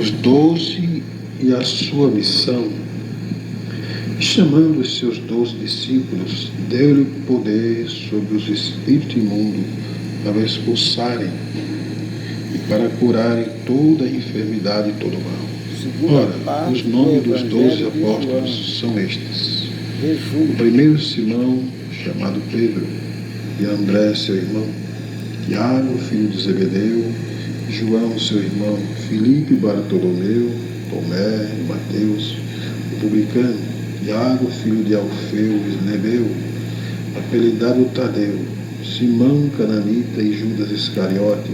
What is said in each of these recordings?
Os 12 e a sua missão. Chamando os seus 12 discípulos, deu-lhe poder sobre os espíritos imundos para os expulsarem e para curarem toda a enfermidade e todo o mal. Ora, os nomes dos 12 apóstolos são estes. O primeiro, Simão, chamado Pedro, e André, seu irmão, Tiago, filho de Zebedeu, João, seu irmão, Filipe, Bartolomeu, Tomé, Mateus, o publicano, Tiago, filho de Alfeu, Lebeu, apelidado Tadeu, Simão, cananita e Judas Iscariote,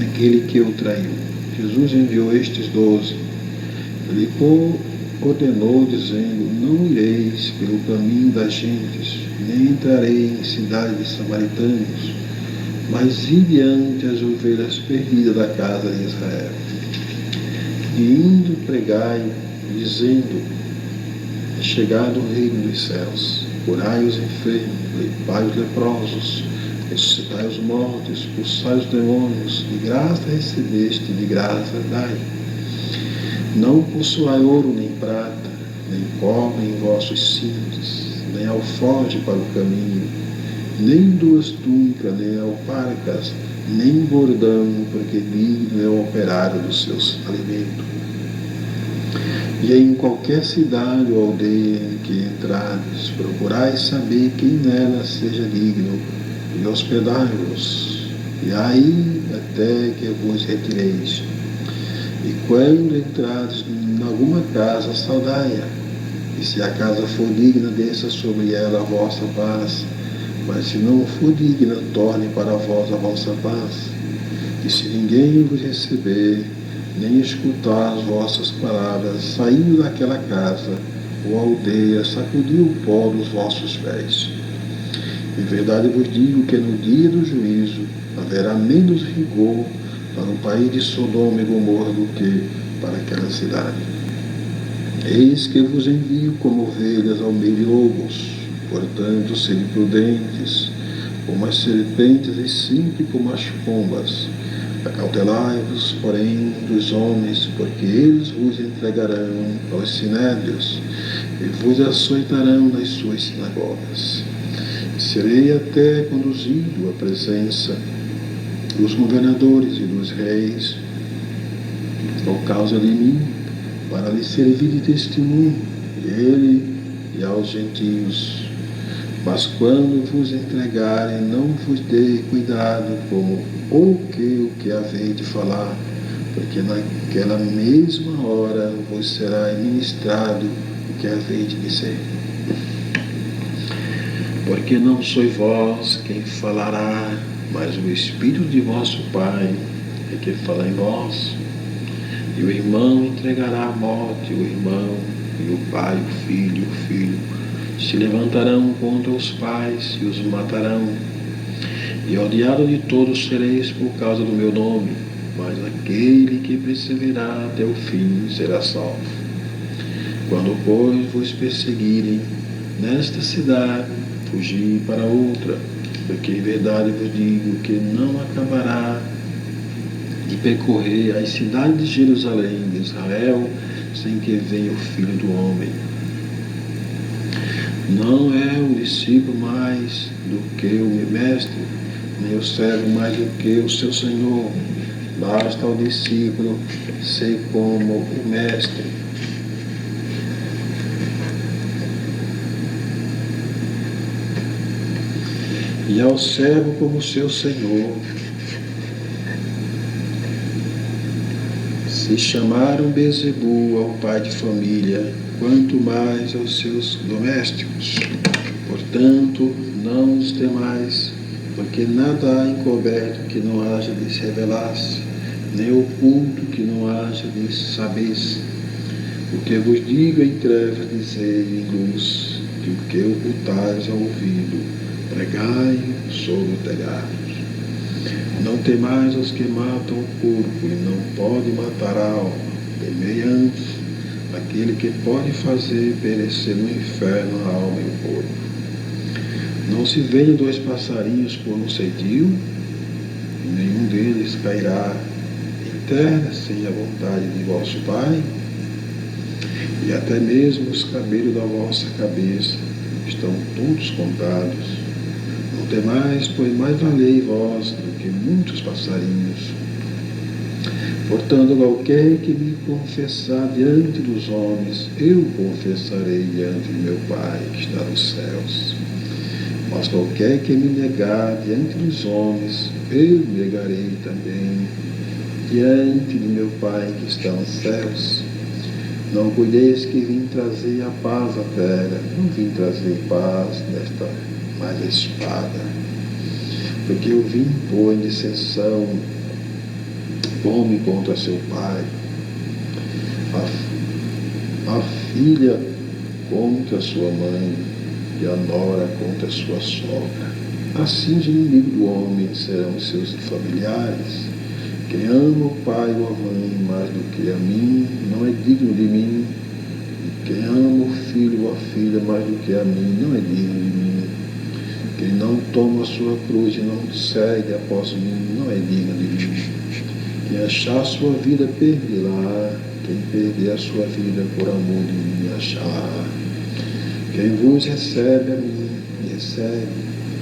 aquele que o traiu. Jesus enviou estes 12. Ele ordenou, dizendo: não ireis pelo caminho das gentes, nem entrarei em cidade de samaritanos, mas ide ante as ovelhas perdidas da casa de Israel. E indo pregai, dizendo: é chegado o reino dos céus, curai os enfermos, limpai os leprosos, ressuscitai os mortos, expulsai os demônios, de graça recebeste, de graça dai. Não possuai ouro nem prata, nem cobre em vossos cintos, nem alforje para o caminho, nem 2 túnicas, nem alparcas, nem bordão, porque digno é o operário dos seus alimentos. E em qualquer cidade ou aldeia em que entrardes, procurai saber quem nela seja digno, e hospedai-vos, e aí até que vos retireis. E quando entrardes em alguma casa, saudai-a, e se a casa for digna, desça sobre ela a vossa paz, mas se não for digna, torne para vós a vossa paz. E se ninguém vos receber, nem escutar as vossas palavras, saindo daquela casa ou aldeia, sacudiu o pó dos vossos pés. Em verdade vos digo que no dia do juízo haverá menos rigor para o país de Sodoma e Gomorra do que para aquela cidade. Eis que vos envio como ovelhas ao meio de lobos. Portanto, sede prudentes, como as serpentes, e simples como as pombas. Acautelai-vos, porém, dos homens, porque eles vos entregarão aos sinédrios e vos açoitarão nas suas sinagogas. Serei até conduzido à presença dos governadores e dos reis, por causa de mim, para lhes servir de testemunho, ele e aos gentios. Mas quando vos entregarem, não vos dê cuidado como o que haveis de falar, porque naquela mesma hora vos será ministrado o que haveis de dizer. Porque não sois vós quem falará, mas o Espírito de vosso Pai é que fala em vós. E o irmão entregará à morte o irmão, e o pai o filho. Se levantarão contra os pais e os matarão. E odiado de todos sereis por causa do meu nome, mas aquele que perseverar até o fim será salvo. Quando, pois, vos perseguirem nesta cidade, fugi para outra, porque em verdade vos digo que não acabará de percorrer as cidades de Jerusalém, de Israel, sem que venha o Filho do Homem. Não é o discípulo mais do que o mestre, nem o servo mais do que o seu senhor. Basta ao discípulo ser como o mestre. E ao servo como seu senhor. Se chamaram Bezebu ao pai de família, quanto mais aos seus domésticos. Portanto, não os temais, porque nada há encoberto que não haja de se revelar-se, nem oculto que não haja de saber-se. O que vos digo em trevas, dizei em luz, e o que ocultais ao ouvido, pregai sobre o telhado. Não temais os que matam o corpo e não pode matar a alma. Temei antes aquele que pode fazer perecer no inferno a alma e o corpo. Não se vendem 2 passarinhos por um cedil, e nenhum deles cairá em eterna, sem a vontade de vosso Pai, e até mesmo os cabelos da vossa cabeça estão todos contados. Não temais, pois mais valei vós do que muitos passarinhos. Portanto, qualquer que me confessar diante dos homens, eu confessarei diante de meu Pai que está nos céus. Mas qualquer que me negar diante dos homens, eu negarei também diante de meu Pai que está nos céus. Não cuideis que vim trazer a paz à terra, não vim trazer paz mas a espada. Porque eu vim pôr em dissensão homem contra seu pai, a filha contra sua mãe, e a nora contra sua sogra. Assim os inimigos do homem serão seus familiares. Quem ama o pai ou a mãe mais do que a mim, não é digno de mim. E quem ama o filho ou a filha mais do que a mim, não é digno de mim. Quem não toma a sua cruz e não segue após mim, não é digno de mim. Quem achar a sua vida, perde-la. Quem perder a sua vida por amor de mim, achará. Quem vos recebe a mim, me recebe.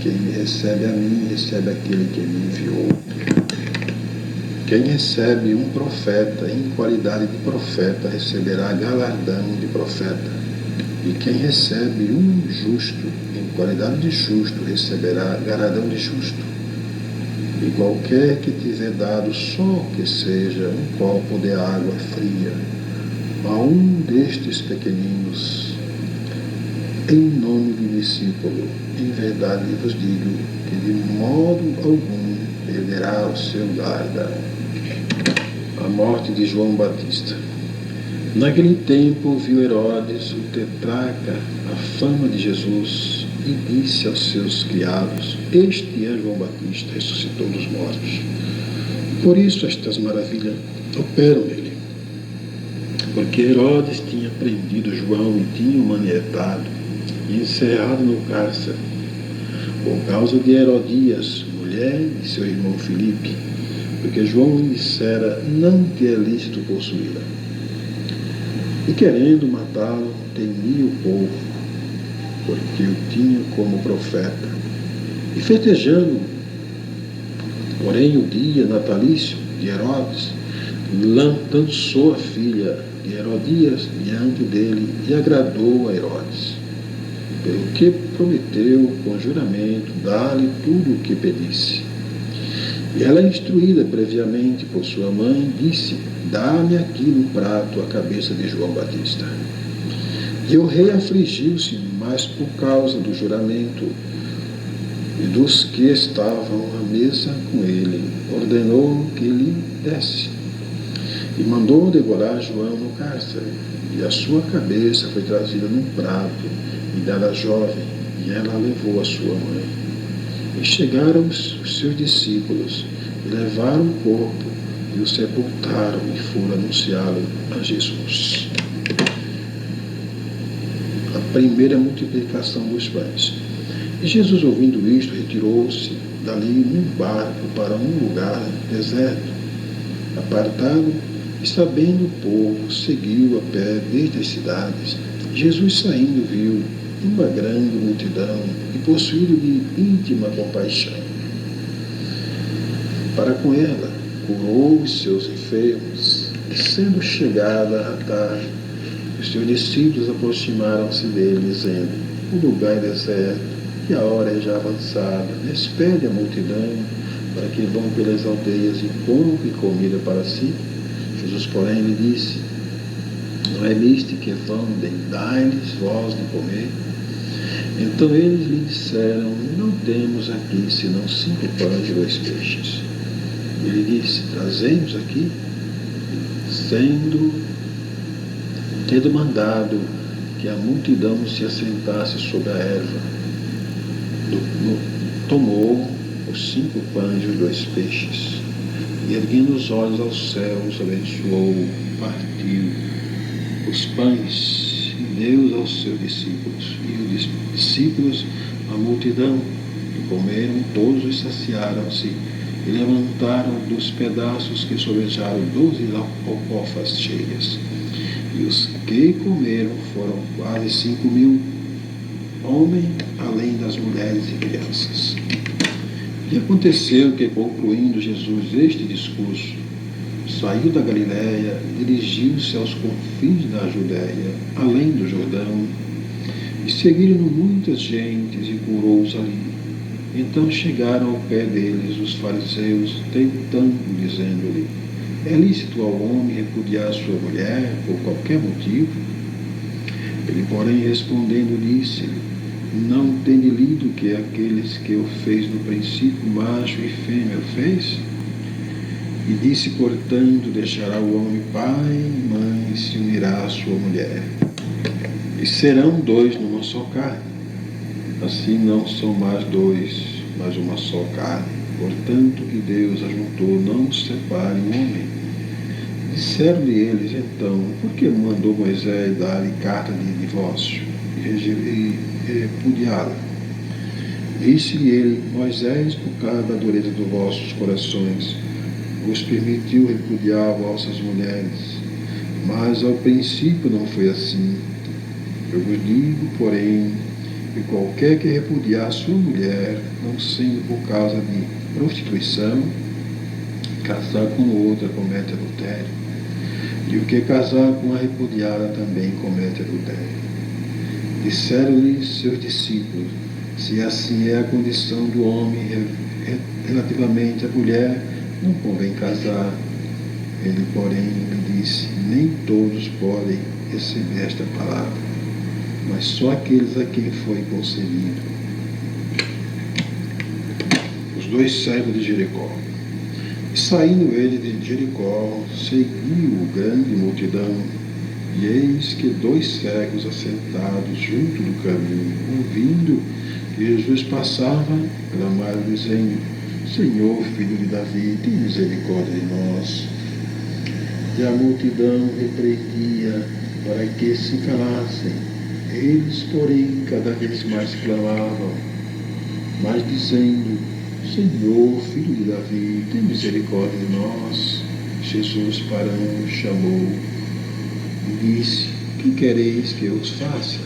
Quem me recebe a mim, recebe aquele que me enviou. Quem recebe um profeta em qualidade de profeta, receberá galardão de profeta. E quem recebe um justo em qualidade de justo, receberá galardão de justo. E qualquer que tiver dado só que seja um copo de água fria a um destes pequeninos, em nome do discípulo, em verdade vos digo que de modo algum perderá o seu galardão. A morte de João Batista. Naquele tempo viu Herodes, o tetrarca, a fama de Jesus, e disse aos seus criados: este é João Batista, ressuscitou dos mortos. Por isso estas maravilhas operam nele. Porque Herodes tinha prendido João e tinha o manietado e encerrado no cárcere, por causa de Herodias, mulher de seu irmão Filipe, porque João lhe dissera: não te é lícito possuí-la. E querendo matá-lo, temia o povo, porque o tinha como profeta. E festejando, porém, o dia natalício de Herodes, lançou a filha de Herodias diante dele e agradou a Herodes, pelo que prometeu com juramento dar-lhe tudo o que pedisse. E ela, instruída previamente por sua mãe, disse: dá-me aqui num prato a cabeça de João Batista. E o rei afligiu-se, mas por causa do juramento e dos que estavam à mesa com ele, ordenou que lhe desse. E mandou degolar João no cárcere. E a sua cabeça foi trazida num prato e dada à jovem, e ela levou a sua mãe. E chegaram os seus discípulos, e levaram o corpo, e o sepultaram, e foram anunciá-lo a Jesus. A primeira multiplicação dos pães. E Jesus, ouvindo isto, retirou-se dali num barco para um lugar deserto, apartado, e sabendo o povo, seguiu a pé desde as cidades. Jesus, saindo, viu uma grande multidão e, possuído de íntima compaixão para com ela, curou os seus enfermos. E, sendo chegada a tarde, os seus discípulos aproximaram-se dele, dizendo: o lugar é deserto e a hora é já avançada. Despede a multidão para que vão pelas aldeias e comprem comida para si. Jesus, porém, lhe disse: não é misto que vão, dai-lhes vós de comer. Então eles lhe disseram: não temos aqui senão 5 pães e 2 peixes. Ele disse: trazemos aqui. Tendo mandado que a multidão se assentasse sobre a erva, tomou os 5 pães e os 2 peixes, e erguendo os olhos aos céus, abençoou, partiu os pães e deu aos seus discípulos, e os discípulos a multidão, e comeram todos e saciaram-se, e levantaram dos pedaços que sobejaram 12 alcofas cheias. E os que comeram foram quase 5.000 homens, além das mulheres e crianças. E aconteceu que, concluindo Jesus este discurso, saiu da Galiléia e dirigiu-se aos confins da Judéia, além do Jordão, e seguiram-no muitas gentes e curou-os ali. Então chegaram ao pé deles os fariseus, tentando, dizendo-lhe: é lícito ao homem repudiar sua mulher por qualquer motivo? Ele, porém, respondendo, disse-lhe: não tende lido que aqueles que o fez no princípio, macho e fêmea o fez? E disse, portanto, deixará o homem pai e mãe e se unirá à sua mulher, e serão dois numa só carne. Assim não são mais dois, mas uma só carne. Portanto, que Deus ajuntou, não separe o homem. Disseram-lhe eles, então: por que mandou Moisés dar-lhe carta de divórcio e repudiá-la? Disse-lhe ele: Moisés, por causa da dureza dos vossos corações, vos permitiu repudiar vossas mulheres, mas ao princípio não foi assim. Eu vos digo, porém, que qualquer que repudiar sua mulher, não sendo por causa de prostituição, casar com outra comete adultério. E o que casar com a repudiada também comete adultério. Disseram-lhe seus discípulos: se assim é a condição do homem relativamente à mulher, não convém casar. Ele, porém, lhe disse: nem todos podem receber esta palavra, mas só aqueles a quem foi concedido. Os dois servos de Jericó. E saindo ele de Jericó, seguiu grande multidão, e eis que dois cegos assentados junto do caminho, ouvindo que Jesus passava, clamaram dizendo: Senhor, filho de Davi, tem misericórdia de nós. E a multidão repreendia para que se calassem. Eles, porém, cada vez mais clamavam, mas dizendo: Senhor, filho de Davi, tem misericórdia de nós. Jesus, parando, chamou e disse: que quereis que eu os faça?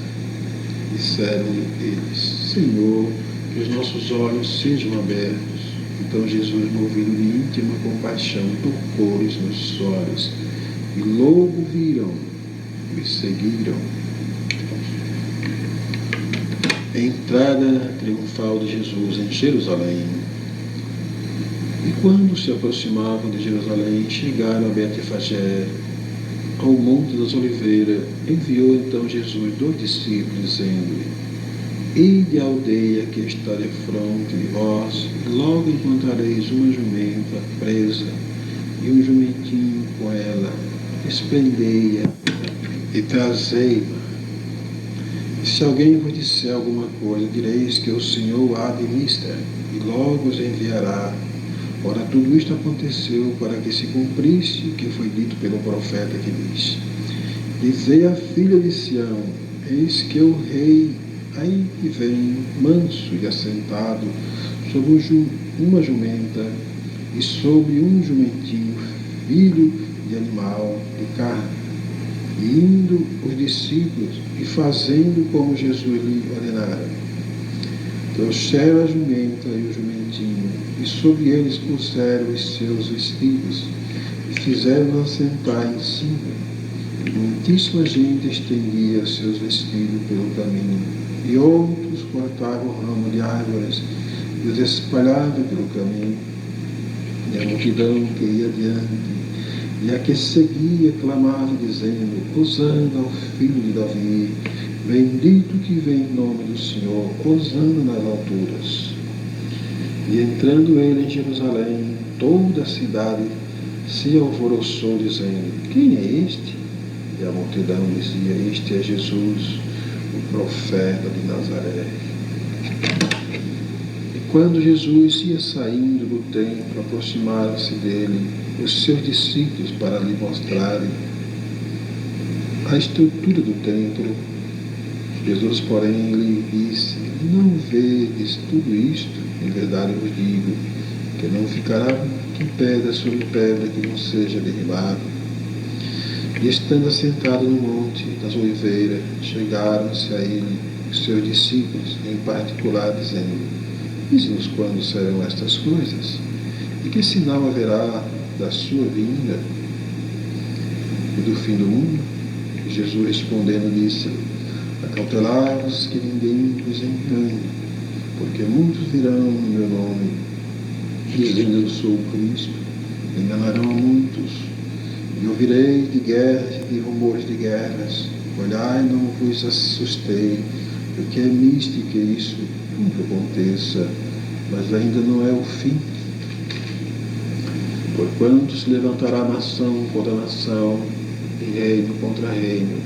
Disseram-lhe eles: Senhor, que os nossos olhos sejam abertos. Então Jesus, movido de íntima compaixão, tocou-lhes nos olhos, e logo viram e seguiram. Entrada triunfal de Jesus em Jerusalém. E quando se aproximavam de Jerusalém, chegaram a Betfagé, ao Monte das Oliveiras. Enviou então Jesus 2 discípulos, dizendo-lhe: ide à aldeia que está de fronte de vós, e logo encontrareis uma jumenta presa, e um jumentinho com ela. Desprendei-a e trazei-ma. E se alguém vos disser alguma coisa, direis que o Senhor a administra, e logo os enviará. Ora, tudo isto aconteceu para que se cumprisse o que foi dito pelo profeta que disse: dizei à filha de Sião: eis que o rei aí que vem, manso e assentado, sobre uma jumenta, e sobre um jumentinho, filho de animal de carne. E indo os discípulos, e fazendo como Jesus lhe ordenara, trouxeram a jumenta e o jumentinho, e sobre eles puseram os seus vestidos, e fizeram-nos sentar em cima. E muitíssima gente estendia os seus vestidos pelo caminho, e outros cortavam o ramo de árvores e os espalhavam pelo caminho. E a multidão que ia adiante e a que seguia clamava, dizendo: Hosana ao filho de Davi, bendito que vem em nome do Senhor, hosana nas alturas. E entrando ele em Jerusalém, toda a cidade se alvoroçou, dizendo: quem é este? E a multidão dizia: este é Jesus, o profeta de Nazaré. E quando Jesus ia saindo do templo, aproximaram-se dele os seus discípulos para lhe mostrarem a estrutura do templo. Jesus, porém, lhe disse: não vedes tudo isto? Em verdade vos digo que não ficará em pedra sobre pedra que não seja derribado. E estando assentado no monte das oliveiras, chegaram-se a ele os seus discípulos, em particular, dizendo: dize-nos quando serão estas coisas, e que sinal haverá da sua vinda e do fim do mundo? E Jesus respondendo disse: acautelai-vos que ninguém vos engane, porque muitos virão no meu nome, dizendo eu sou o Cristo, enganarão a muitos. E ouvireis de guerras e de rumores de guerras. Olhai, não vos assustei, porque é místico que isso nunca aconteça, mas ainda não é o fim. Porquanto se levantará nação contra nação, e reino contra reino,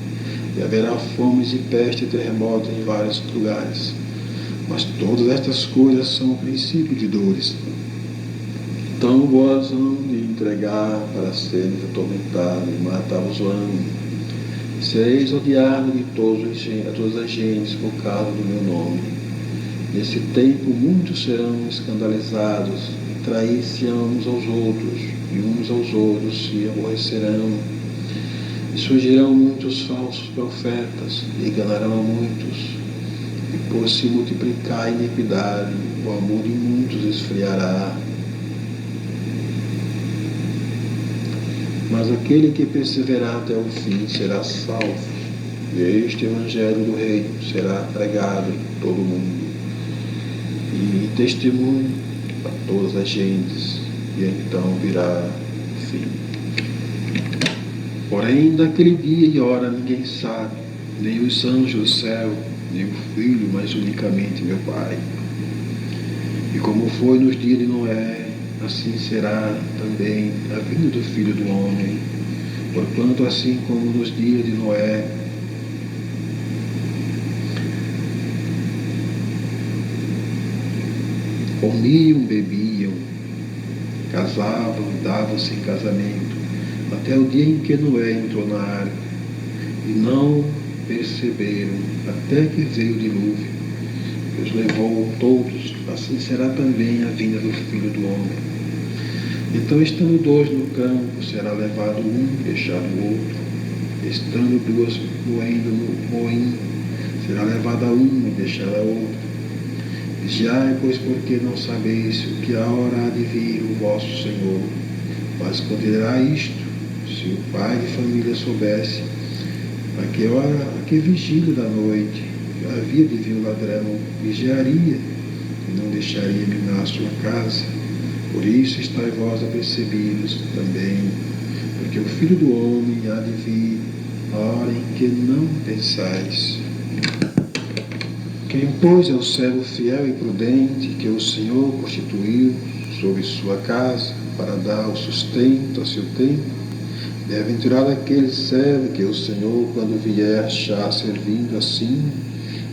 e haverá fomes e peste e terremotos em vários lugares. Mas todas estas coisas são o princípio de dores. Então vós hão de entregar para seres atormentados e matar-vos amo. Sereis odiados de todas as gentes por causa do meu nome. Nesse tempo muitos serão escandalizados, e trair-se-ão uns aos outros, e uns aos outros se aborrecerão. E surgirão muitos falsos profetas, e enganarão a muitos. E por se multiplicar a iniquidade, o amor de muitos esfriará. Mas aquele que perseverar até o fim será salvo. E este Evangelho do Reino será pregado em todo o mundo, e testemunho a todas as gentes, e então virá o fim. Porém, daquele dia e hora ninguém sabe, nem os anjos do céu, nem o Filho, mas unicamente meu Pai. E como foi nos dias de Noé, assim será também a vinda do Filho do Homem. Porquanto assim como nos dias de Noé, comiam, bebiam, casavam, davam-se em casamento, até o dia em que Noé entrou na arca, e não perceberam, até que veio o dilúvio, que os levou todos. Assim será também a vinda do Filho do Homem. Então, estando dois no campo, será levado um e deixado o outro. Estando duas moendo no moinho, será levada uma e deixada a outra. Vigiai, pois, porque não sabeis o que a hora há de vir o vosso Senhor. Mas considerai isto: se o pai de família soubesse a que hora, a que vigília da noite havia de vir o ladrão, vigiaria e não deixaria minar sua casa. Por isso estáis vós apercebidos também, porque o Filho do Homem há de vir a hora em que não pensais. Quem, pois, é o servo fiel e prudente que o Senhor constituiu sobre sua casa para dar o sustento a seu tempo? Bem-aventurado aquele servo que o Senhor, quando vier, achar servindo assim.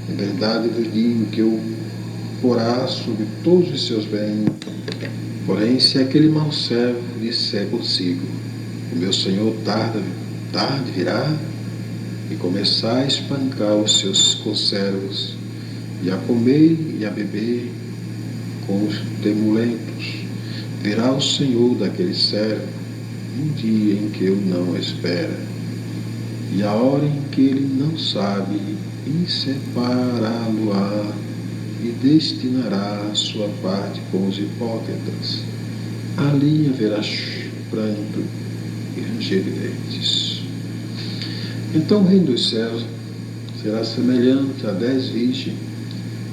Em verdade vos digo que o porá sobre todos os seus bens. Porém, se aquele mau servo disser consigo: o meu Senhor tarde virá, e começar a espancar os seus conservos, e a comer e a beber com os temulentos, virá o Senhor daquele servo um dia em que ele não espera, e a hora em que ele não sabe, e separá-lo-á, e destinará a sua parte com os hipócritas. Ali haverá pranto e ranger de dentes. Então o reino dos céus será semelhante a 10 virgens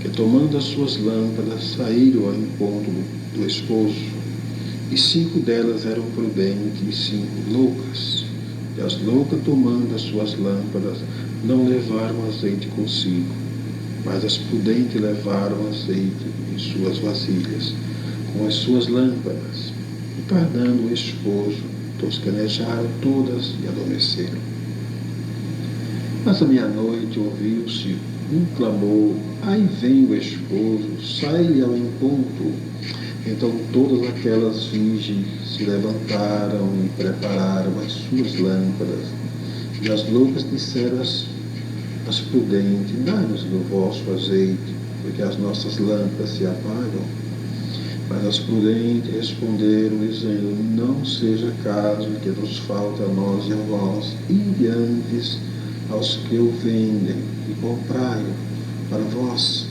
que, tomando as suas lâmpadas, saíram ao encontro do esposo. E 5 delas eram prudentes e 5 loucas. E as loucas, tomando as suas lâmpadas, não levaram azeite consigo, mas as prudentes levaram azeite em suas vasilhas, com as suas lâmpadas. E tardando o esposo, toscanejaram todas e adormeceram. Mas à meia-noite ouviu-se um clamor: aí vem o esposo, sai ao encontro. Então todas aquelas virgens se levantaram e prepararam as suas lâmpadas. E as loucas disseram às prudentes: dai-nos do vosso azeite, porque as nossas lâmpadas se apagam. Mas os prudentes responderam, dizendo: não seja caso que nos falte a nós e a vós, ide antes aos que o vendem e comprai-o para vós.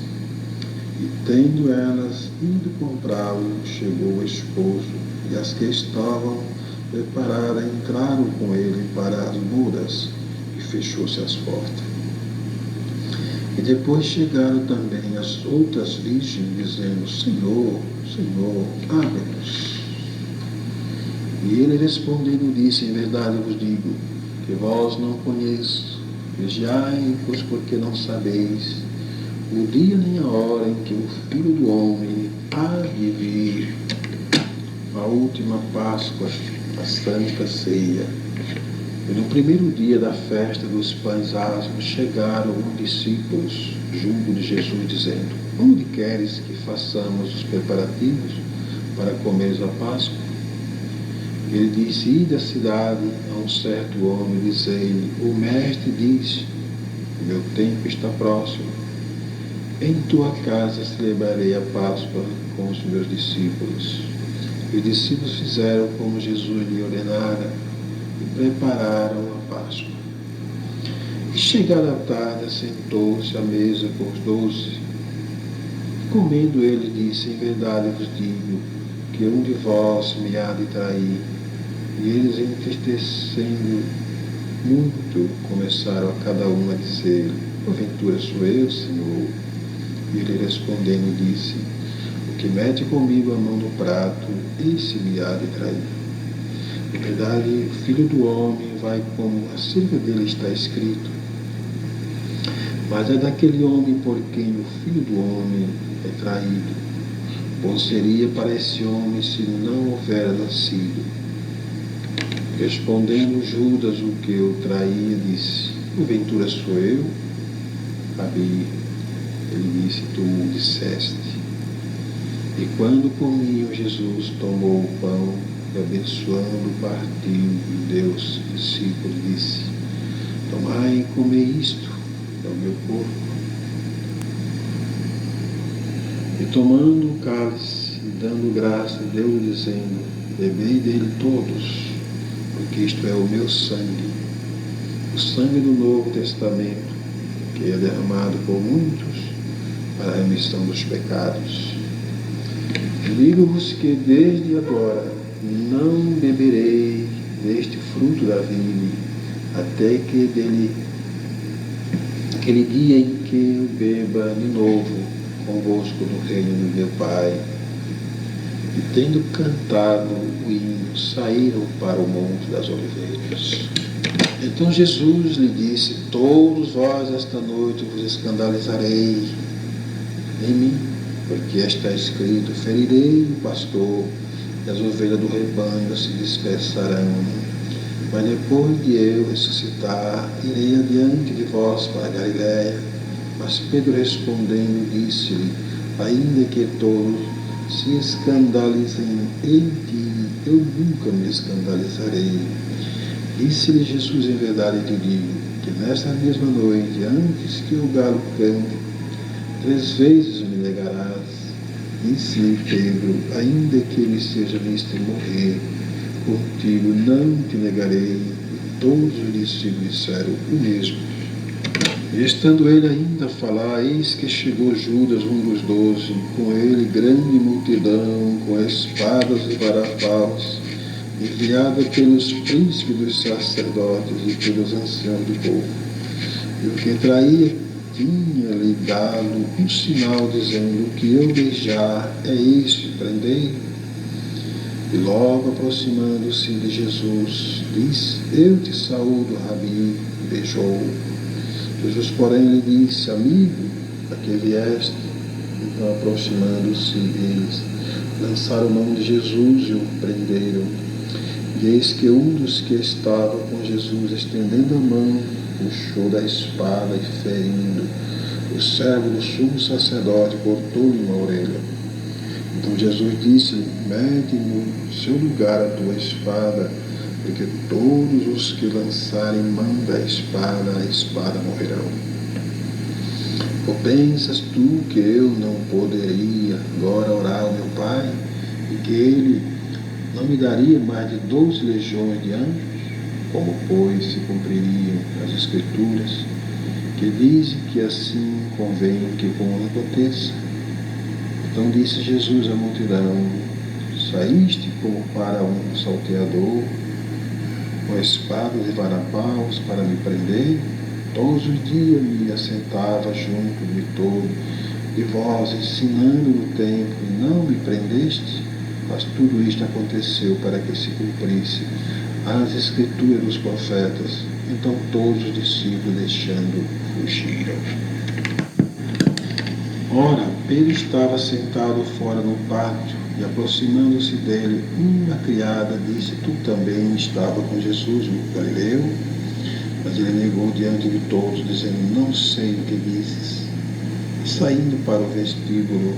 E tendo elas ido comprá-lo, chegou o esposo, e as que estavam preparadas entraram com ele para as bodas, e fechou-se as portas. E depois chegaram também as outras virgens, dizendo: Senhor, Senhor, abre-nos. E ele respondendo disse: em verdade vos digo, que vós não conheço. Vigiai, pois porque não sabeis o dia nem a hora em que o Filho do Homem há de vir. A última Páscoa, a Santa Ceia. E no primeiro dia da festa dos pães asmos, chegaram os discípulos junto de Jesus, dizendo: onde queres que façamos os preparativos para comeres a Páscoa? Ele disse: ide à cidade a um certo homem, dizei-lhe: o mestre diz, o meu tempo está próximo. Em tua casa celebrarei a Páscoa com os meus discípulos. E os discípulos fizeram como Jesus lhe ordenara e prepararam a Páscoa. E chegada a tarde, sentou-se à mesa com os 12. Comendo ele, disse: em verdade vos digo que um de vós me há de trair. E eles, entristecendo muito, começaram a cada um a dizer: porventura sou eu, Senhor? E ele respondendo disse: o que mete comigo a mão no prato, esse me há de trair. Em verdade, o Filho do Homem vai como acerca dele está escrito. Mas é daquele homem por quem o Filho do Homem é traído. Bom seria para esse homem se não houvera nascido. Respondendo Judas, o que o traía, disse: porventura sou eu? Rabi, ele disse: tu o disseste. E quando comiam, Jesus tomou o pão e, abençoando, partiu e deu aos discípulos, disse: tomai e comei isto, é o meu corpo. E tomando o cálice e dando graça, deu-lhe, dizendo: bebei dele todos, porque isto é o meu sangue, o sangue do Novo Testamento, que é derramado por muitos para a remissão dos pecados. Digo-vos que desde agora não beberei deste fruto da vide, até que aquele dia em que eu beba de novo convosco no reino do meu Pai. E tendo cantado o hino, saíram para o Monte das Oliveiras. Então Jesus lhe disse: todos vós esta noite vos escandalizarei em mim, porque está escrito: ferirei o pastor, e as ovelhas do rebanho se dispersarão. Mas depois de eu ressuscitar, irei adiante de vós para a Galiléia. Mas Pedro respondendo disse-lhe: ainda que todos se escandalizem em ti, eu nunca me escandalizarei. Disse-lhe Jesus: em verdade te digo, que nesta mesma noite, antes que o galo cante, 3 vezes me negarás. Disse-lhe Pedro: ainda que ele seja visto morrer, contigo não te negarei. E todos os discípulos disseram o mesmo. E estando ele ainda a falar, eis que chegou Judas, um dos 12, com ele grande multidão, com espadas e varapaus, enviada pelos príncipes dos sacerdotes e pelos anciãos do povo. E o que traía tinha-lhe dado um sinal, dizendo: o que eu beijar é este, prendei. E logo aproximando-se de Jesus, disse: eu te saúdo, Rabi, e beijou-o. Jesus, porém, lhe disse: amigo, a que vieste? Então, aproximando-se deles, lançaram mão de Jesus e o prenderam. E eis que um dos que estava com Jesus, estendendo a mão, puxou da espada e, ferindo o servo do sumo sacerdote, cortou-lhe uma orelha. Então Jesus disse-lhe: mete no seu lugar a tua espada, porque todos os que lançarem mão da espada, a espada morrerão. Ou pensas tu que eu não poderia agora orar ao meu Pai, e que ele não me daria mais de 12 legiões de anjos? Como, pois, se cumpririam as Escrituras, que dizem que assim convém que bom aconteça? Então disse Jesus à multidão: saíste como para um salteador, com espadas e varapaus para me prender? Todos os dias me assentava junto de todo de vós, ensinando no templo, e não me prendeste? Mas tudo isto aconteceu para que se cumprisse as Escrituras dos profetas. Então todos os discípulos, deixando, fugiram. Ora, Pedro estava sentado fora no pátio, e aproximando-se dele, uma criada disse: tu também estava com Jesus, o Galileu? Mas ele negou diante de todos, dizendo: não sei o que dizes. E saindo para o vestíbulo,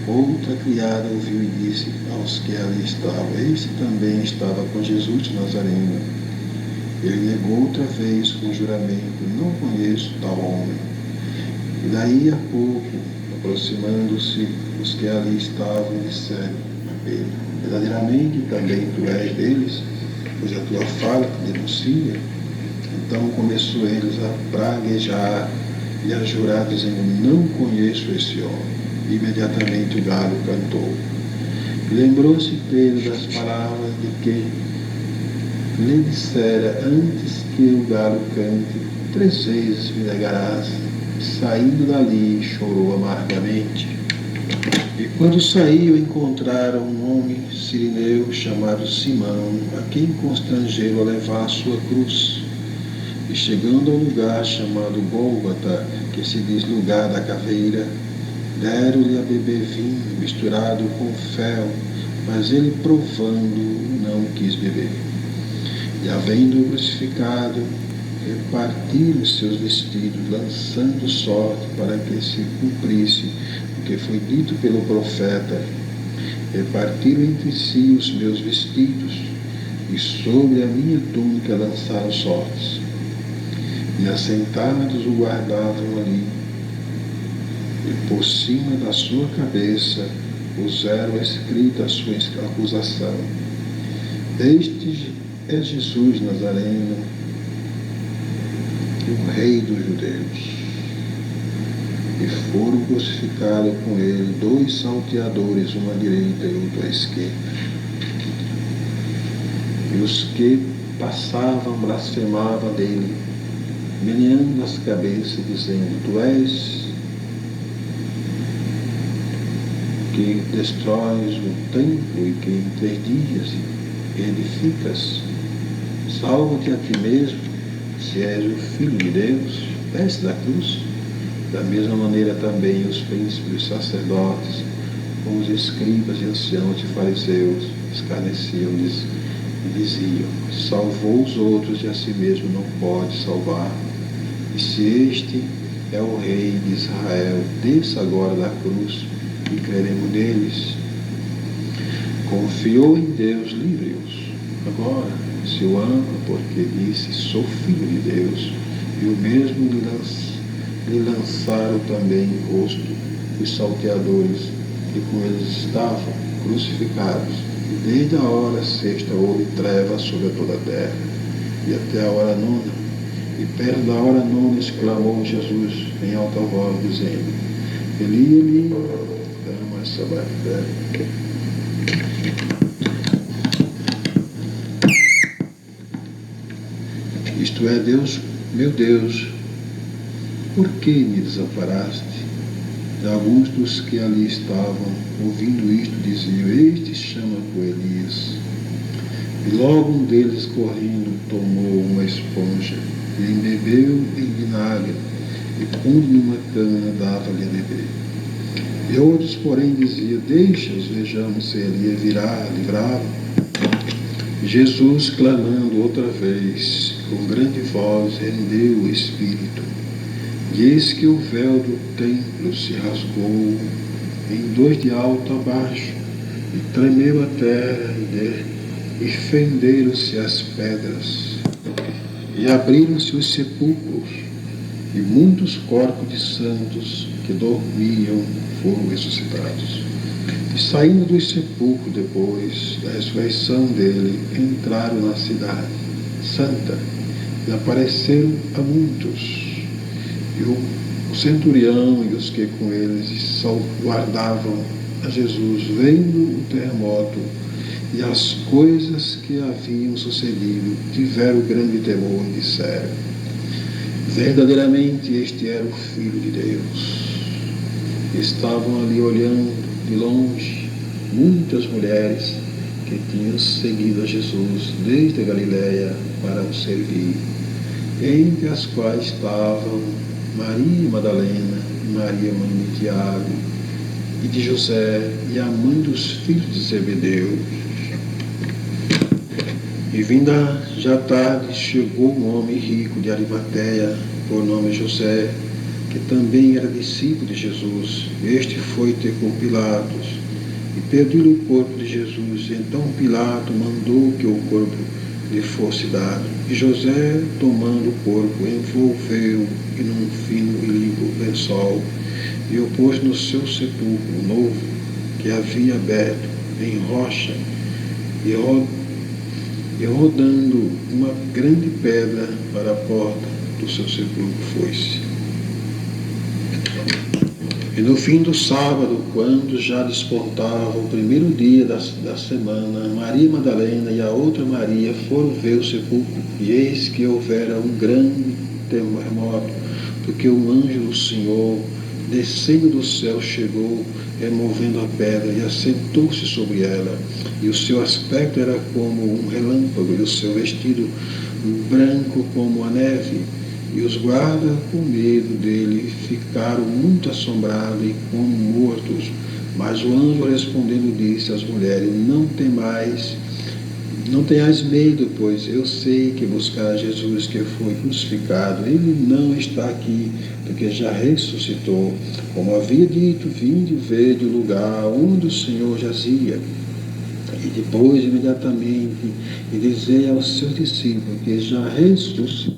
outra criada ouviu e disse aos que ali estavam: este também estava com Jesus de Nazareno. Ele negou outra vez com juramento: não conheço tal homem. E daí a pouco, aproximando-se, os que ali estavam disseram a Pedro: verdadeiramente também tu és deles, pois a tua fala te denuncia. Então começou eles a praguejar e a jurar, dizendo: não conheço esse homem. E imediatamente o galo cantou. E lembrou-se Pedro das palavras de que lhe dissera: antes que o galo cante, 3 vezes me negarás. Saindo dali, chorou amargamente. E quando saiu, encontraram um homem sirineu chamado Simão, a quem constrangeram a levar a sua cruz. E chegando ao lugar chamado Gólgota, que se diz lugar da caveira, deram-lhe a beber vinho misturado com fel, mas ele, provando, não quis beber. E havendo-o crucificado, repartiram seus vestidos, lançando sorte para que se cumprisse o que foi dito pelo profeta: repartiram entre si os meus vestidos, e sobre a minha túnica lançaram sortes. E assentados o guardavam ali, e por cima da sua cabeça puseram escrita a sua acusação: este é Jesus Nazareno, o Rei dos Judeus. E foram crucificados com ele 2 salteadores, um à direita e outro à esquerda. E os que passavam blasfemavam dele, meneando as cabeças, dizendo: tu és que destróis o templo e que em 3 dias edificas. Salva-te a ti mesmo, se és o Filho de Deus, desce da cruz. Da mesma maneira também os príncipes, os sacerdotes, com os escribas e anciãos e fariseus, escarneciam-lhes e diziam: salvou os outros e a si mesmo não pode salvar. E se este é o Rei de Israel, desça agora da cruz e creremos neles. Confiou em Deus, livre-os. Agora, se o ama, porque disse: sou filho de Deus, e o mesmo lhe lançaram também em rosto os salteadores que com eles estavam crucificados. E desde a hora 6ª houve trevas sobre toda a terra, e até a hora 9ª. E perto da hora 9ª exclamou Jesus em alta voz, dizendo: Eli, Eli, lama sabachthani. Isto é, Deus, meu Deus, por que me desamparaste? E alguns dos que ali estavam, ouvindo isto, diziam: este chama por Elias. E logo um deles, correndo, tomou uma esponja e embebeu em vinagre, e pondo numa cana, dava-lhe a beber. E outros, porém, diziam: deixa-os, vejamos se Elias virá livrá-lo. Jesus, clamando outra vez, com grande voz, rendeu o espírito. E eis que o véu do templo se rasgou em 2 de alto a baixo, e tremeu a terra, e fenderam-se as pedras, e abriram-se os sepulcros, e muitos corpos de santos que dormiam foram ressuscitados. E saindo do sepulcro depois da ressurreição dele, entraram na cidade santa e apareceram a muitos. E o centurião e os que com eles guardavam a Jesus, vendo o terremoto e as coisas que haviam sucedido, tiveram grande temor e disseram: verdadeiramente este era o Filho de Deus. Estavam ali olhando de longe muitas mulheres que tinham seguido a Jesus desde a Galiléia para o servir, entre as quais estavam Maria Madalena, Maria mãe de Tiago e de José, e a mãe dos filhos de Zebedeu. E vinda já tarde, chegou um homem rico de Arimateia, por nome José, que também era discípulo de Jesus. Este foi ter com Pilatos e pediu-lhe o corpo de Jesus. Então Pilato mandou que o corpo lhe fosse dado. E José, tomando o corpo, envolveu-o em um fino e limpo lençol e o pôs no seu sepulcro novo, que havia aberto em rocha, e rodando uma grande pedra para a porta do seu sepulcro foi-se. E no fim do sábado, quando já despontava o primeiro dia da semana, Maria Madalena e a outra Maria foram ver o sepulcro, e eis que houvera um grande terremoto, porque o anjo do Senhor, descendo do céu, chegou, removendo a pedra, e assentou-se sobre ela. E o seu aspecto era como um relâmpago, e o seu vestido branco como a neve. E os guardas, com medo dele, ficaram muito assombrados e como mortos. Mas o anjo, respondendo, disse às mulheres: não tenhais medo, pois eu sei que buscar Jesus que foi crucificado. Ele não está aqui, porque já ressuscitou. Como havia dito, vinde ver o lugar onde o Senhor jazia. E depois, imediatamente, e dizei aos seus discípulos que já ressuscitou.